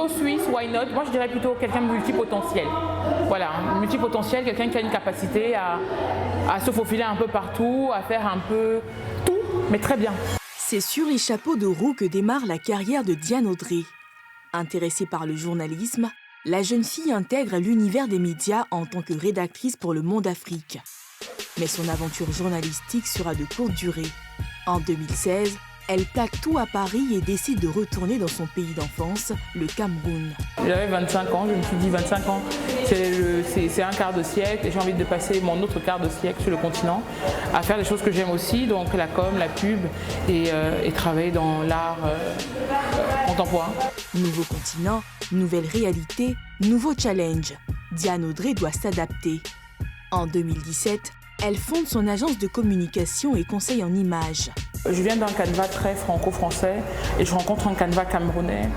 couteau suisse, why not? Moi, je dirais plutôt quelqu'un de multipotentiel. Voilà, multipotentiel, quelqu'un qui a une capacité à se faufiler un peu partout, à faire un peu tout, mais très bien. C'est sur les chapeaux de roue que démarre la carrière de Diane Audrey. Intéressée par le journalisme, la jeune fille intègre l'univers des médias en tant que rédactrice pour Le Monde Afrique. Mais son aventure journalistique sera de courte durée. En 2016, elle plaque tout à Paris et décide de retourner dans son pays d'enfance, le Cameroun. J'avais 25 ans, je me suis dit 25 ans, c'est un quart de siècle et j'ai envie de passer mon autre quart de siècle sur le continent à faire des choses que j'aime aussi, donc la com, la pub et travailler dans l'art contemporain. Nouveau continent, nouvelle réalité, nouveau challenge. Diane Audrey doit s'adapter. En 2017, elle fonde son agence de communication et conseil en images. Je viens d'un canevas très franco-français et je rencontre un canevas camerounais.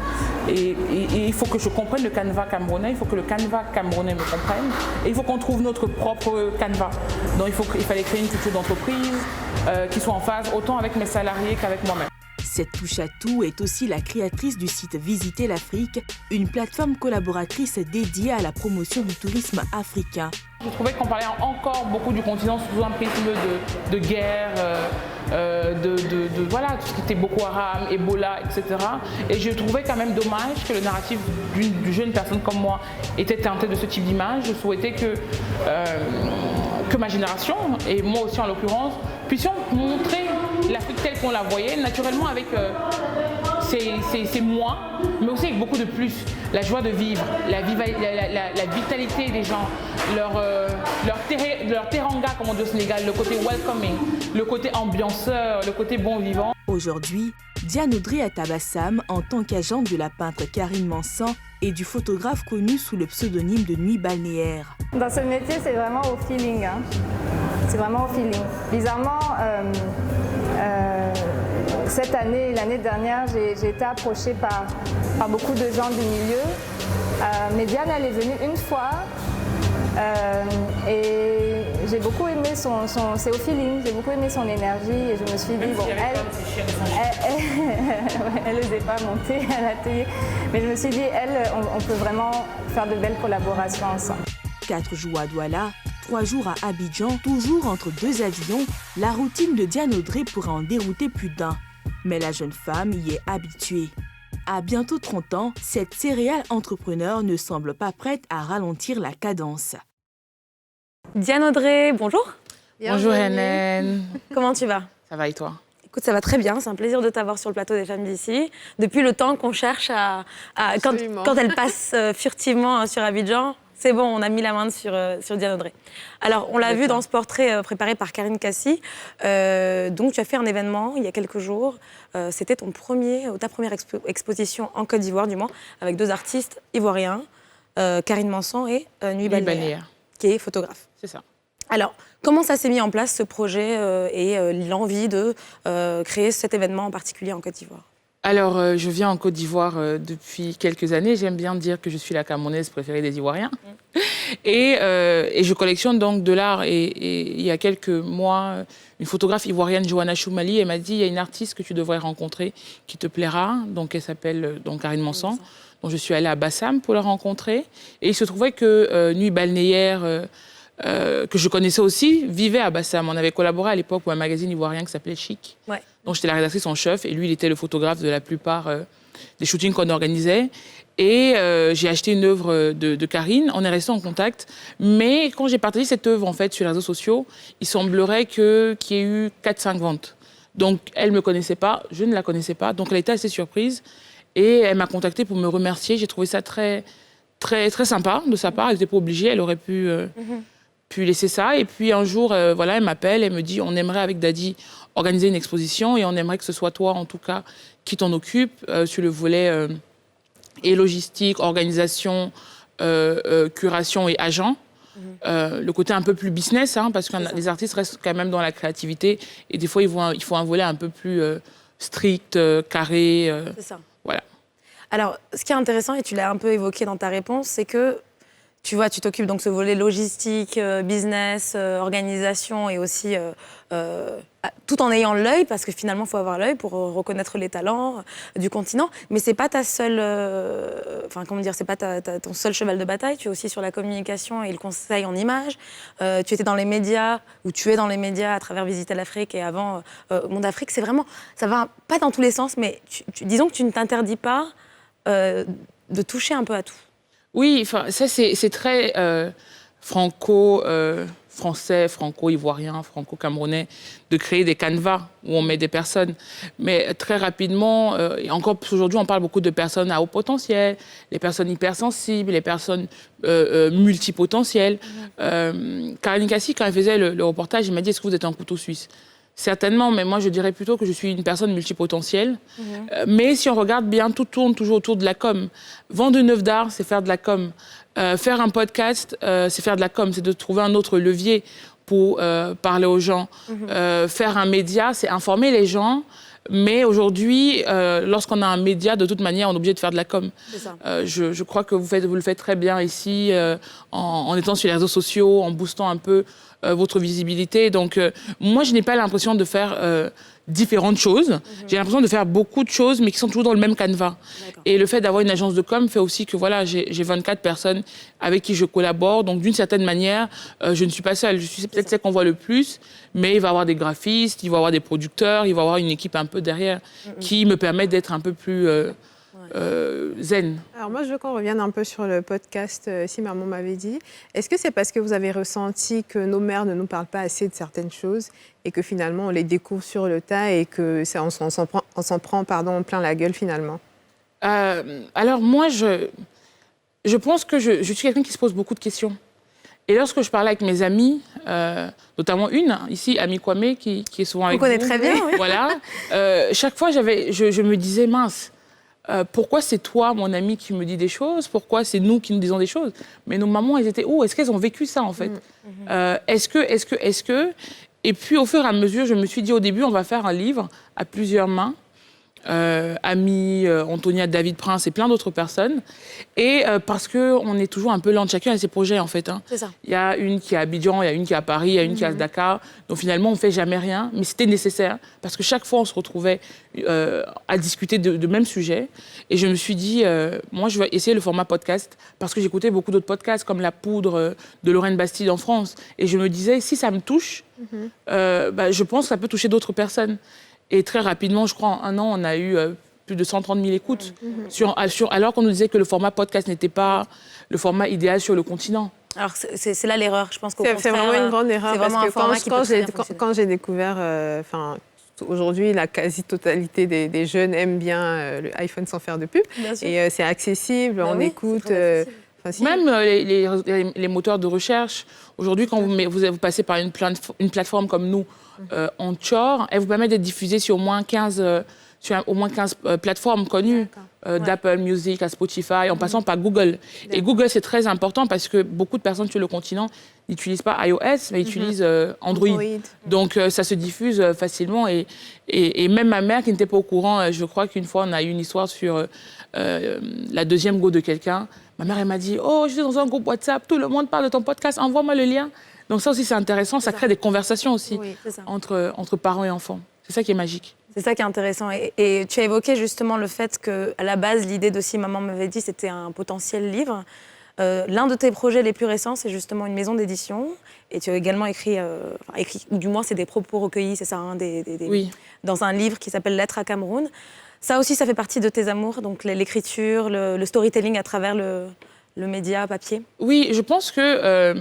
Et il faut que je comprenne le canevas camerounais, il faut que le canevas camerounais me comprenne et il faut qu'on trouve notre propre canevas. Donc il fallait créer une culture d'entreprise qui soit en phase autant avec mes salariés qu'avec moi-même. Cette touche-à-tout est aussi la créatrice du site Visiter l'Afrique, une plateforme collaboratrice dédiée à la promotion du tourisme africain. Je trouvais qu'on parlait encore beaucoup du continent sous un prisme de guerre, voilà, tout ce qui était Boko Haram, Ebola, etc. Et je trouvais quand même dommage que le narratif d'une jeune personne comme moi était teinté de ce type d'image. Je souhaitais que ma génération, et moi aussi en l'occurrence, puissions montrer l'Afrique telle qu'on la voyait, naturellement avec c'est moi, mais aussi avec beaucoup de plus. La joie de vivre, la vitalité des gens, leur teranga, comme on dit au Sénégal, le côté welcoming, le côté ambianceur, le côté bon vivant. Aujourd'hui, Diane Audrey est à Bassam en tant qu'agente de la peintre Karine Mansan et du photographe connu sous le pseudonyme de Nuit Balnéaire. Dans ce métier, c'est vraiment au feeling. Hein. C'est vraiment au feeling. Bizarrement, cette année, l'année dernière, j'ai été approchée par beaucoup de gens du milieu. Mais Diane, elle est venue une fois et j'ai beaucoup aimé c'est au feeling, j'ai beaucoup aimé son énergie et je me suis dit, bon, elle n'osait pas monter à l'atelier, mais je me suis dit, on peut vraiment faire de belles collaborations ensemble. 4 jours à Douala, 3 jours à Abidjan, toujours entre 2 avions, la routine de Diane Audrey pourrait en dérouter plus d'un. Mais la jeune femme y est habituée. À bientôt 30 ans, cette céréale entrepreneur ne semble pas prête à ralentir la cadence. Diane Audrey, bonjour. Bonjour Hélène. Comment tu vas? Ça va et toi? Écoute, ça va très bien, c'est un plaisir de t'avoir sur le plateau des Femmes d'ici. Depuis le temps qu'on cherche quand elle passe furtivement sur Abidjan, c'est bon, on a mis la main sur Diane Audrey. Alors, on l'a vu dans ce portrait préparé par Karine Cassi. Donc, tu as fait un événement il y a quelques jours. C'était ta première exposition en Côte d'Ivoire, du moins, avec 2 artistes ivoiriens, Karine Mansan et Nuit Balnéaire, qui est photographe. C'est ça. Alors, comment ça s'est mis en place, ce projet et l'envie de créer cet événement en particulier en Côte d'Ivoire? Alors, je viens en Côte d'Ivoire depuis quelques années. J'aime bien dire que je suis la Camerounaise préférée des Ivoiriens. Et je collectionne donc de l'art. Et il y a quelques mois, une photographe ivoirienne, Johanna Choumali, elle m'a dit, il y a une artiste que tu devrais rencontrer qui te plaira. Donc, elle s'appelle Karine Mansan. Donc, je suis allée à Bassam pour la rencontrer. Et il se trouvait que Nuit Balnéaire, que je connaissais aussi, vivait à Bassam. On avait collaboré à l'époque pour un magazine ivoirien qui s'appelait Chic. Ouais. Donc, j'étais la rédactrice en chef et lui, il était le photographe de la plupart des shootings qu'on organisait. Et j'ai acheté une œuvre de Karine. On est resté en contact. Mais quand j'ai partagé cette œuvre, en fait, sur les réseaux sociaux, il semblerait qu'il y ait eu 4-5 ventes. Donc, elle ne me connaissait pas, je ne la connaissais pas. Donc, elle était assez surprise. Et elle m'a contactée pour me remercier. J'ai trouvé ça très, très, très sympa de sa part. Elle n'était pas obligée, elle aurait pu laisser ça. Et puis, un jour, voilà, elle m'appelle, elle me dit, on aimerait avec Dadi organiser une exposition et on aimerait que ce soit toi, en tout cas, qui t'en occupe sur le volet et logistique, organisation, curation et agent. Le côté un peu plus business, hein, parce que les artistes restent quand même dans la créativité et des fois, il faut un volet un peu plus strict, carré. C'est ça. Voilà. Alors, ce qui est intéressant, et tu l'as un peu évoqué dans ta réponse, c'est que tu vois, tu t'occupes donc ce volet logistique, business, organisation et aussi tout en ayant l'œil, parce que finalement, il faut avoir l'œil pour reconnaître les talents du continent. Mais c'est pas ta seule, c'est pas ton seul cheval de bataille. Tu es aussi sur la communication et le conseil en images. Tu étais dans les médias, ou tu es dans les médias à travers Visiter l'Afrique et avant Monde Afrique. C'est vraiment, ça va pas dans tous les sens, mais disons que tu ne t'interdis pas de toucher un peu à tout. Oui, ça c'est très français, franco-ivoirien, franco-camerounais, de créer des canevas où on met des personnes. Mais très rapidement, et encore aujourd'hui, on parle beaucoup de personnes à haut potentiel, les personnes hypersensibles, les personnes multipotentielles. Caroline Cassi, quand elle faisait le reportage, elle m'a dit « Est-ce que vous êtes un couteau suisse ?» Certainement, mais moi je dirais plutôt que je suis une personne multipotentielle. Mais si on regarde bien, tout tourne toujours autour de la com. Vendre une œuvre d'art, c'est faire de la com. Faire un podcast, c'est faire de la com, c'est de trouver un autre levier pour parler aux gens. Faire un média, c'est informer les gens. Mais aujourd'hui, lorsqu'on a un média, de toute manière, on est obligé de faire de la com. C'est ça. Je crois que vous le faites très bien ici, en étant sur les réseaux sociaux, en boostant un peu votre visibilité. Donc, moi, je n'ai pas l'impression de faire différentes choses. J'ai l'impression de faire beaucoup de choses, mais qui sont toujours dans le même canevas. Et le fait d'avoir une agence de com fait aussi que voilà, j'ai 24 personnes avec qui je collabore. Donc, d'une certaine manière, je ne suis pas seule. Je suis peut-être celle qu'on voit le plus, mais il va y avoir des graphistes, il va y avoir des producteurs, il va y avoir une équipe un peu derrière qui me permet d'être un peu plus zen. Alors moi, je veux qu'on revienne un peu sur le podcast Si Maman m'avait dit. Est-ce que c'est parce que vous avez ressenti que nos mères ne nous parlent pas assez de certaines choses et que finalement on les découvre sur le tas et que on s'en prend plein la gueule finalement? Alors moi, je pense que je suis quelqu'un qui se pose beaucoup de questions. Et lorsque je parlais avec mes amis, notamment une, ici, Ami Kwame, qui est souvent avec vous. On connaît très bien, oui. Voilà. Chaque fois, je me disais, mince, pourquoi c'est toi, mon ami, qui me dis des choses? Pourquoi c'est nous qui nous disons des choses? Mais nos mamans, elles étaient où? Est-ce qu'elles ont vécu ça, en fait? Est-ce que... Et puis, au fur et à mesure, je me suis dit, au début, on va faire un livre à plusieurs mains. Ami, Antonia, David Prince et plein d'autres personnes. Et parce qu'on est toujours un peu lent, chacun a ses projets en fait. C'est ça. Il y a une qui est à Abidjan, il y a une qui est à Paris, il y a une qui est à Dakar. Donc finalement, on ne fait jamais rien, mais c'était nécessaire parce que chaque fois, on se retrouvait à discuter de mêmes sujets. Et je me suis dit, moi, je vais essayer le format podcast parce que j'écoutais beaucoup d'autres podcasts comme La Poudre de Lorraine Bastide en France. Et je me disais, si ça me touche, je pense que ça peut toucher d'autres personnes. Et très rapidement, je crois, en un an, on a eu plus de 130 000 écoutes. Alors qu'on nous disait que le format podcast n'était pas le format idéal sur le continent. Alors, c'est là l'erreur. Je pense qu'au C'est contraire, vraiment une grande erreur. Parce que quand j'ai découvert... aujourd'hui, la quasi-totalité des jeunes aiment bien l'iPhone sans faire de pub. Et c'est accessible, on écoute... Même les moteurs de recherche. Aujourd'hui, quand vous passez par une plateforme comme nous, Anchor, elle vous permet d'être diffusée sur au moins 15 plateformes connues, d'Apple Music à Spotify, en passant par Google. Et Google, c'est très important parce que beaucoup de personnes sur le continent n'utilisent pas iOS, mais utilisent Android. Donc, ça se diffuse facilement. Et même ma mère, qui n'était pas au courant, je crois qu'une fois, on a eu une histoire sur la deuxième go de quelqu'un. Ma mère, elle m'a dit « Oh, je suis dans un groupe WhatsApp, tout le monde parle de ton podcast, envoie-moi le lien. » Donc ça aussi, c'est intéressant. Ça crée des conversations aussi entre parents et enfants. C'est ça qui est magique. C'est ça qui est intéressant. Et tu as évoqué justement le fait qu'à la base, l'idée de Si Maman m'avait dit, c'était un potentiel livre. L'un de tes projets les plus récents, c'est justement une maison d'édition. Et tu as également écrit, ou du moins, c'est des propos recueillis, c'est ça, oui. Dans un livre qui s'appelle Lettres à Cameroun. Ça aussi, ça fait partie de tes amours, donc l'écriture, le storytelling à travers le média papier? Oui, je pense que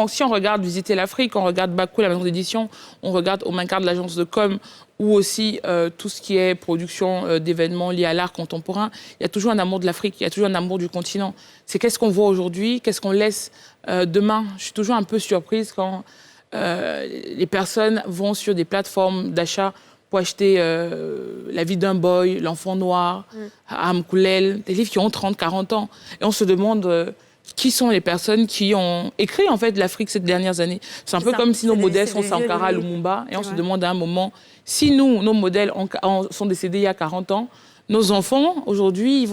si on regarde Visiter l'Afrique, on regarde Bakou, la maison d'édition, on regarde Omankar de l'agence de com, ou aussi tout ce qui est production d'événements liés à l'art contemporain, il y a toujours un amour de l'Afrique, il y a toujours un amour du continent. C'est qu'est-ce qu'on voit aujourd'hui, qu'est-ce qu'on laisse demain. Je suis toujours un peu surprise quand les personnes vont sur des plateformes d'achat pour acheter La vie d'un boy, L'enfant noir, Amkoulel, des livres qui ont 30, 40 ans. Et on se demande qui sont les personnes qui ont écrit en fait l'Afrique ces dernières années. C'est un peu comme si nos modèles sont Sankara, Lumumba, et on se demande à un moment, si nous, nos modèles sont décédés il y a 40 ans, nos enfants, aujourd'hui,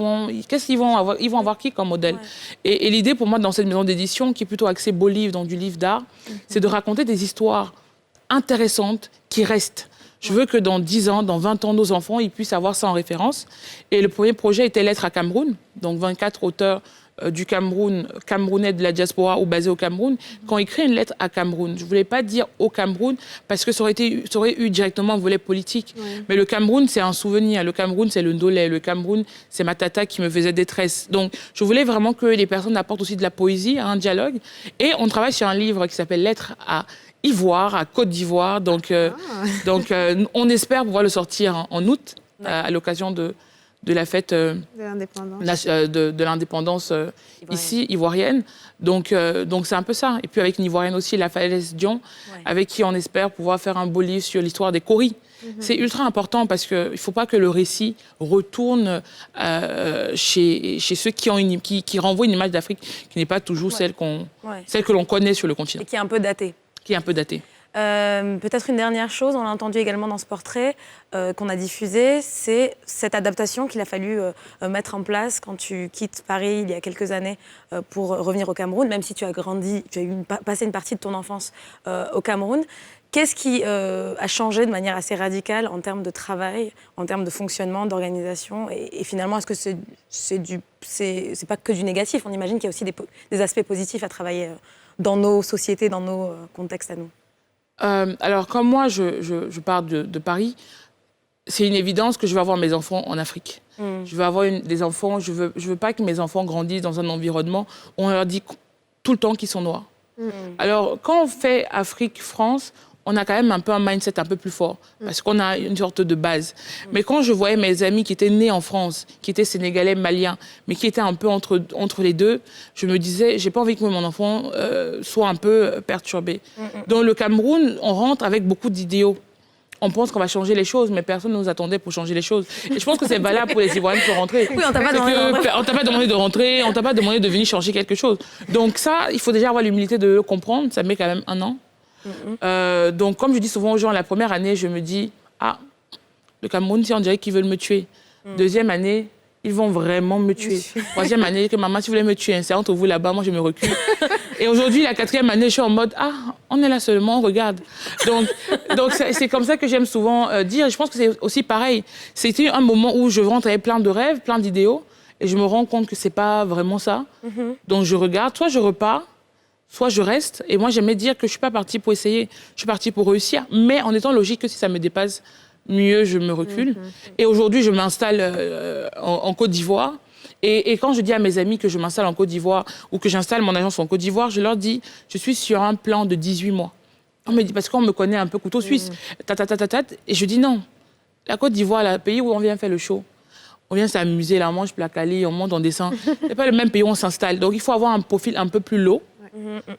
qu'est-ce qu'ils vont avoir? Ils vont avoir qui comme modèle? Et l'idée pour moi, dans cette maison d'édition, qui est plutôt axée beau livre, donc du livre d'art, c'est de raconter des histoires intéressantes qui restent. Je veux que dans 10 ans, dans 20 ans, nos enfants, ils puissent avoir ça en référence. Et le premier projet était Lettres à Cameroun, donc 24 auteurs du Cameroun, camerounais de la diaspora ou basés au Cameroun, qui ont écrit une lettre à Cameroun. Je ne voulais pas dire au Cameroun parce que ça aurait eu directement un volet politique. Mais le Cameroun, c'est un souvenir. Le Cameroun, c'est le Ndolé. Le Cameroun, c'est ma tata qui me faisait détresse. Donc, je voulais vraiment que les personnes apportent aussi de la poésie, un dialogue. Et on travaille sur un livre qui s'appelle Lettres à Ivoire, à Côte d'Ivoire. Donc, on espère pouvoir le sortir en août, à l'occasion de la fête de l'indépendance ici, ivoirienne. Donc c'est un peu ça. Et puis avec une ivoirienne aussi, la Falaise Dion, avec qui on espère pouvoir faire un beau livre sur l'histoire des Koris. C'est ultra important parce qu'il ne faut pas que le récit retourne chez ceux qui renvoient une image d'Afrique qui n'est pas toujours celle que l'on connaît sur le continent. Et qui est un peu datée. Peut-être une dernière chose, on l'a entendu également dans ce portrait qu'on a diffusé, c'est cette adaptation qu'il a fallu mettre en place quand tu quittes Paris il y a quelques années pour revenir au Cameroun, même si tu as grandi, tu as passé une partie de ton enfance au Cameroun. Qu'est-ce qui a changé de manière assez radicale en termes de travail, en termes de fonctionnement, d'organisation et finalement, est-ce que c'est pas que du négatif? On imagine qu'il y a aussi des aspects positifs à travailler dans nos sociétés, dans nos contextes à nous. Alors, comme moi, je pars de Paris, c'est une évidence que je vais avoir mes enfants en Afrique. Je vais avoir des enfants, je veux pas que mes enfants grandissent dans un environnement où on leur dit tout le temps qu'ils sont noirs. Alors, quand on fait Afrique-France, on a quand même un mindset un peu plus fort, parce qu'on a une sorte de base. Mais quand je voyais mes amis qui étaient nés en France, qui étaient sénégalais, maliens, mais qui étaient un peu entre les deux, je me disais, j'ai pas envie que mon enfant soit un peu perturbé. Dans le Cameroun, on rentre avec beaucoup d'idéaux. On pense qu'on va changer les choses, mais personne ne nous attendait pour changer les choses. Et je pense que c'est valable pour les Ivoiriens pour rentrer. Oui, on t'a pas demandé de rentrer, on t'a pas demandé de venir changer quelque chose. Donc ça, il faut déjà avoir l'humilité de le comprendre. Ça met quand même 1 an. Donc, comme je dis souvent aux gens, la première année, je me dis, le Cameroun, on dirait qu'ils veulent me tuer. Deuxième année, ils vont vraiment me tuer. Troisième année, que maman, si vous voulez me tuer, c'est entre vous là-bas, moi je me recule. Et aujourd'hui, la 4e année, je suis en mode, on est là seulement, on regarde. Donc c'est comme ça que j'aime souvent dire. Et je pense que c'est aussi pareil. C'était un moment où je rentre avec plein de rêves, plein d'idéaux, et je me rends compte que c'est pas vraiment ça. Donc je regarde, soit je repars, soit je reste. Et moi, j'aimais dire que je ne suis pas partie pour essayer, je suis partie pour réussir. Mais en étant logique que si ça me dépasse, mieux je me recule. Et aujourd'hui, je m'installe en Côte d'Ivoire. Et quand je dis à mes amis que je m'installe en Côte d'Ivoire ou que j'installe mon agence en Côte d'Ivoire, je leur dis, je suis sur un plan de 18 mois. On me dit, parce qu'on me connaît un peu couteau suisse. Et je dis non. La Côte d'Ivoire, le pays où on vient faire le show. On vient s'amuser, là, on mange placali, on monte, on descend. Ce n'est pas le même pays où on s'installe. Donc, il faut avoir un profil un peu plus low.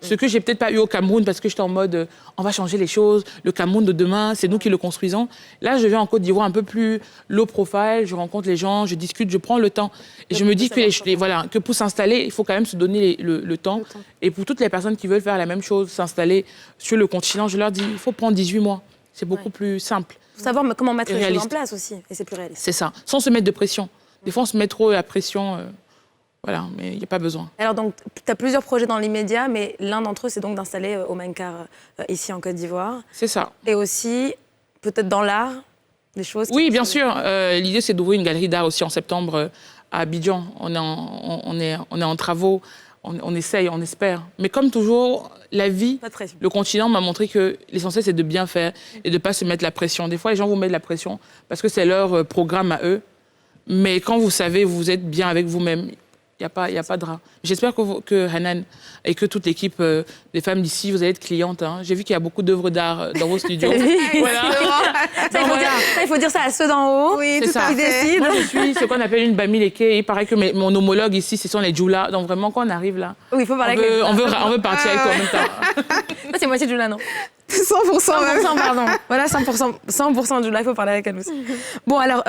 Ce que j'ai peut-être pas eu au Cameroun parce que j'étais en mode on va changer les choses, le Cameroun de demain, c'est nous qui le construisons. Là, je viens en Côte d'Ivoire un peu plus low profile, je rencontre les gens, je discute, je prends le temps. Et je me dis que pour s'installer, il faut quand même se donner le temps. Et pour toutes les personnes qui veulent faire la même chose, s'installer sur le continent, je leur dis il faut prendre 18 mois. C'est beaucoup plus simple. Il faut savoir comment mettre les choses en place aussi, et c'est plus réaliste. C'est ça, sans se mettre de pression. Des fois, on se met trop la pression... Voilà, mais il n'y a pas besoin. Alors, donc, tu as plusieurs projets dans l'immédiat, mais l'un d'entre eux, c'est donc d'installer Omankar ici en Côte d'Ivoire. C'est ça. Et aussi, peut-être dans l'art, des choses... Oui, bien sûr. L'idée, c'est d'ouvrir une galerie d'art aussi en septembre à Abidjan. On est en travaux, on essaye, on espère. Mais comme toujours, la vie, le continent m'a montré que l'essentiel, c'est de bien faire et de ne pas se mettre la pression. Des fois, les gens vous mettent la pression parce que c'est leur programme à eux. Mais quand vous savez, vous êtes bien avec vous-même, il n'y a pas de drap. J'espère que Hanan et que toute l'équipe des femmes d'ici, vous allez être clientes. Hein. J'ai vu qu'il y a beaucoup d'œuvres d'art dans vos studios. Voilà. Il faut dire ça à ceux d'en haut. Oui, c'est ça. Qui décident. Moi, je suis ce qu'on appelle une Bamileke. Il paraît que mon homologue ici, ce sont les Djoula. Donc vraiment, quand on arrive là, oui, il faut parler on veut partir avec toi en même temps. Moi, c'est moitié Djoula, non 100%. 100%, pardon. Voilà, 100% Djoula. Il faut parler avec elle aussi. Bon, alors...